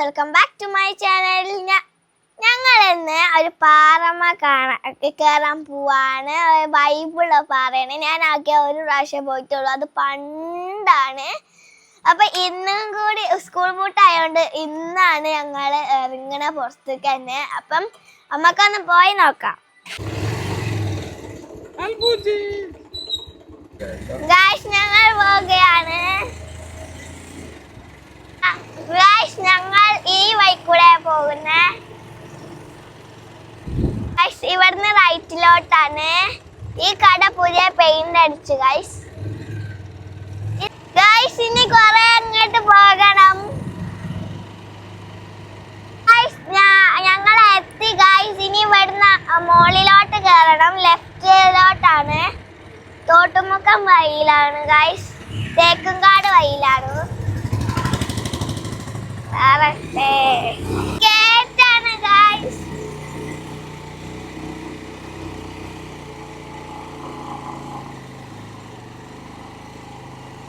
Welcome back to my channel. ഞങ്ങൾ ഇന്ന് ഒരു പാറമ കയറാൻ പോവാണ്. ബൈബിള് പാറയാണ്. ഞാൻ ആകെ ഒരു പ്രാവശ്യം പോയിട്ടുള്ളൂ, അത് പണ്ടാണ്. അപ്പൊ ഇന്നും കൂടി സ്കൂൾ പൂട്ടായോണ്ട് ഇന്നാണ് ഞങ്ങൾ ഇങ്ങനെ പുറത്തേക്ക് തന്നെ. അപ്പം നമുക്കൊന്ന് പോയി നോക്കാം. ഗായ്സ്, ഞങ്ങൾ പോവുകയാണ്. ഗായ്സ്, ഞങ്ങൾ ഈ വഴിക്കൂടെ പോകുന്നേ. ഗായ്സ്, ഇവിടുന്ന് റൈറ്റിലോട്ടാണ്. ഈ കട പുതിയ പെയിന്റ് അടിച്ചു. ഗായ്സ് ഗായ്സ് ഇനി കുറെ അങ്ങോട്ട് പോകണം. ഞങ്ങൾ എത്തി. ഗായ്സ് ഇനി ഇവിടുന്ന് മോളിലോട്ട് കയറണം. ലെഫ്റ്റിലോട്ടാണ്. തോട്ടുമുക്കം വഴിയിലാണ് ഗായ്സ്. തേക്കുംകാട് വഴിയിലാണ്. കേട്ടാണ് ഗായ്സ്.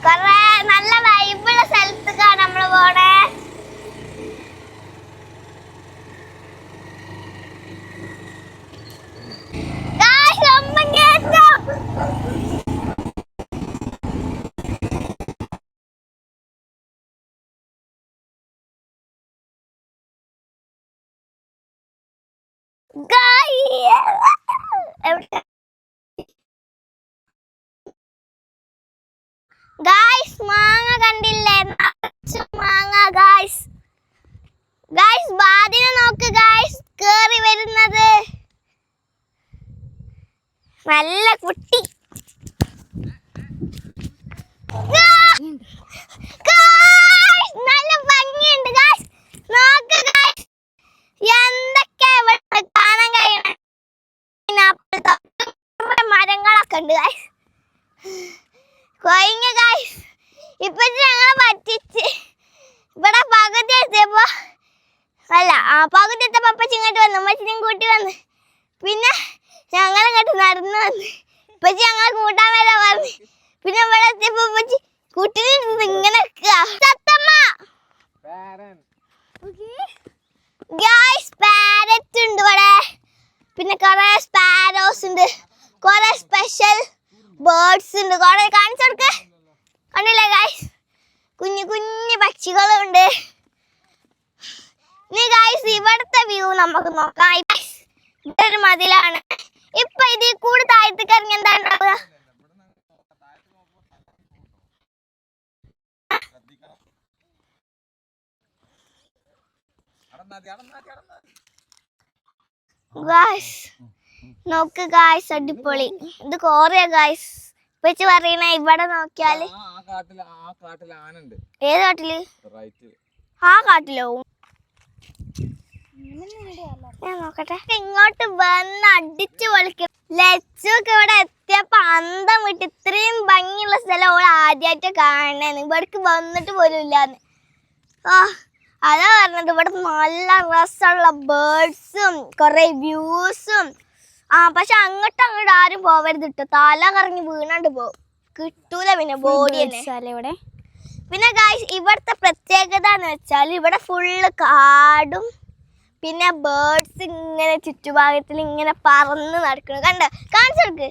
കൊറേ നല്ല വൈബുള്ള സ്ഥലത്തേക്കാണ് നമ്മള് പോണേ. ഗായ്സ്, മാങ്ങ കണ്ടില്ലേ? മാങ്ങ ഗായ്സ്. ഗായ്സ്, ബാദിനെ നോക്ക് ഗായ്സ്, കേറി വരുന്നത് നല്ല കുട്ടി. നല്ല ഭംഗിയുണ്ട് ഗായ്സ്. നോക്ക് ഗായ്സ്, എന്തൊക്കെ ഇവിടെ കാണാൻ കഴിയണ മരങ്ങളൊക്കെ ഉണ്ട് ഗായ്സ്. കൊയ്ഞ്ഞ ഗായ്സ്. ഇപ്പൊ ഞങ്ങളെ പറ്റിച്ച് ഇവിടെ പകുതി എത്തിയപ്പോ പകുതി എത്തിയപ്പോ അപ്പച്ചി ഇങ്ങോട്ട് വന്നു. അമ്മച്ചിനും കൂട്ടി വന്ന്. പിന്നെ ഞങ്ങൾ ഇങ്ങോട്ട് നടന്നു വന്ന്. ഇപ്പച്ചി ഞങ്ങളെ കൂട്ടാൻ വരാൻ പറഞ്ഞു. പിന്നെ ഇവിടെ എത്തിയപ്പോ അപ്പച്ചി കൂട്ടിന് ഇങ്ങനെ ഗായ്സ്, പാരറ്റ് ഉണ്ട് ഇവിടെ. പിന്നെ കുറെ സ്പാരോസ് ഉണ്ട്. കുറെ സ്പെഷ്യൽ ബേർഡ്സ് ഉണ്ട്. കുറെ കാണിച്ചു കൊടുക്ക. കണ്ടില്ലേ ഗായ്സ്, കുഞ്ഞു കുഞ്ഞു പക്ഷികളുണ്ട്. ഇനി ഗായ്സ് ഇവിടുത്തെ വ്യൂ നമുക്ക് നോക്കാം. ഇവിടെ ഒരു മതിലാണ്. ഇപ്പൊ ഇതിൽ കൂടെ താഴത്തേക്ക് ഇറങ്ങി എന്താ ഉണ്ടാവുക? ഗായ്സ് നോക്ക് ഗായ്സ്, അടിപൊളി. ഇത് കോറിയ ഗായ്സ്. വെച്ച് പറയണ ഇവിടെ നോക്കിയാല് ഏത് കാട്ടില്? ആ കാട്ടിലോ? ഞാൻ നോക്കട്ടെ. ഇങ്ങോട്ട് വന്ന് അടിച്ചു പൊളിക്കും. ലച്ചൊക്കെ ഇവിടെ എത്തിയപ്പോ അന്തം വിട്ട്. ഇത്രയും ഭംഗിയുള്ള സ്ഥലം ഓൾ ആദ്യമായിട്ട് കാണണേന്ന്. ഇവിടേക്ക് വന്നിട്ട് പോലും ഇല്ലാന്ന്. അതാ പറഞ്ഞത്, ഇവിടെ നല്ല രസമുള്ള ബേർഡ്സും കുറെ വ്യൂസും. പക്ഷെ അങ്ങോട്ടും ആരും പോവരുത് കേട്ടോ. തല കറങ്ങി വീണാണ്ട് പോകും. കിട്ടൂല പിന്നെ ബോഡി ഇവിടെ. പിന്നെ ഗായ്സ് ഇവിടുത്തെ പ്രത്യേകത എന്ന് വെച്ചാൽ ഇവിടെ ഫുള്ള് കാടും പിന്നെ ബേർഡ്സ് ഇങ്ങനെ ചുറ്റുഭാഗത്തിൽ ഇങ്ങനെ പറന്ന് നടക്കണം. കാണിച്ചെടുക്ക്.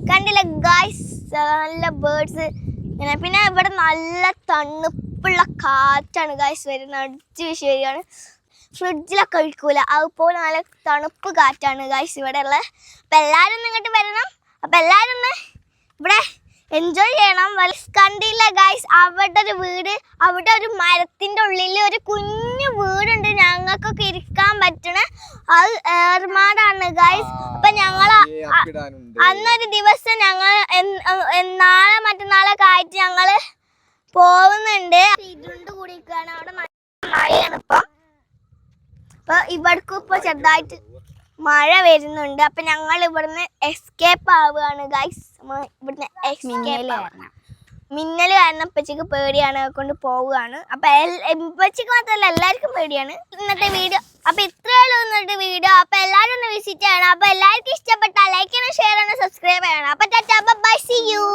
കണ്ടില്ല ഗായ്സ്, നല്ല ബേർഡ്സ് ഇങ്ങനെ. പിന്നെ ഇവിടെ നല്ല തണുപ്പുള്ള കാറ്റാണ് ഗായ്സ് വരുന്നത്. അടിച്ചു വീശി വരികയാണ്. ഫ്രിഡ്ജിലൊക്കെ ഒഴിക്കൂല, അതുപോലെ നല്ല തണുപ്പ് കാറ്റാണ് ഗായ്സ് ഇവിടെ ഉള്ളത്. അപ്പം എല്ലാവരും ഒന്ന് ഇങ്ങോട്ട് വരണം. അപ്പം എല്ലാവരും ഒന്ന് ഇവിടെ എൻജോയ് ചെയ്യണം. കണ്ടില്ല ഗായ്സ്, അവിടെ ഒരു വീട്, അവിടെ ഒരു മരത്തിൻ്റെ ഉള്ളിൽ ഒരു കുഞ്ഞു വീടുണ്ട്. ഞങ്ങൾക്കൊക്കെ ഇരിക്കാൻ പറ്റണ അത് ഏർമാടാണ് ഗായ്സ്. അപ്പം ഞങ്ങൾ അന്നൊരു ദിവസം ഞങ്ങൾ നാളെ മറ്റന്നാളൊക്കെ ആയിട്ട് ഞങ്ങൾ പോകുന്നുണ്ട്. ഇരുണ്ട് കൂടിയിരിക്കുകയാണ്. അവിടെ മഴയാണ് ഇപ്പം. അപ്പൊ ഇവിടേക്കും ഇപ്പൊ ചെറുതായിട്ട് മഴ വരുന്നുണ്ട്. അപ്പൊ ഞങ്ങൾ ഇവിടുന്ന് എസ്കേപ്പ് ആവുകയാണ് ഗൈസ്. ഇവിടുന്ന് മിന്നല് കാരണം ഇപ്പച്ചിക്ക് പേടിയാണ്, കൊണ്ട് പോവുകയാണ്. അപ്പൊ ഇപ്പച്ചിക്ക് മാത്രമല്ല എല്ലാവർക്കും പേടിയാണ് ഇന്നത്തെ വീഡിയോ. അപ്പൊ ഇത്രയുള്ളൂ ഇന്നത്തെ വീഡിയോ. അപ്പൊ എല്ലാവരും ഒന്ന് വിസിറ്റ് ചെയ്യണം. അപ്പൊ എല്ലാവർക്കും ഇഷ്ടപ്പെട്ടാൽ ലൈക്ക് ചെയ്യണം, ഷെയർ ചെയ്യണം, സബ്സ്ക്രൈബ് ചെയ്യണം. അപ്പൊ ടാറ്റാ, ബൈ, സീ യു.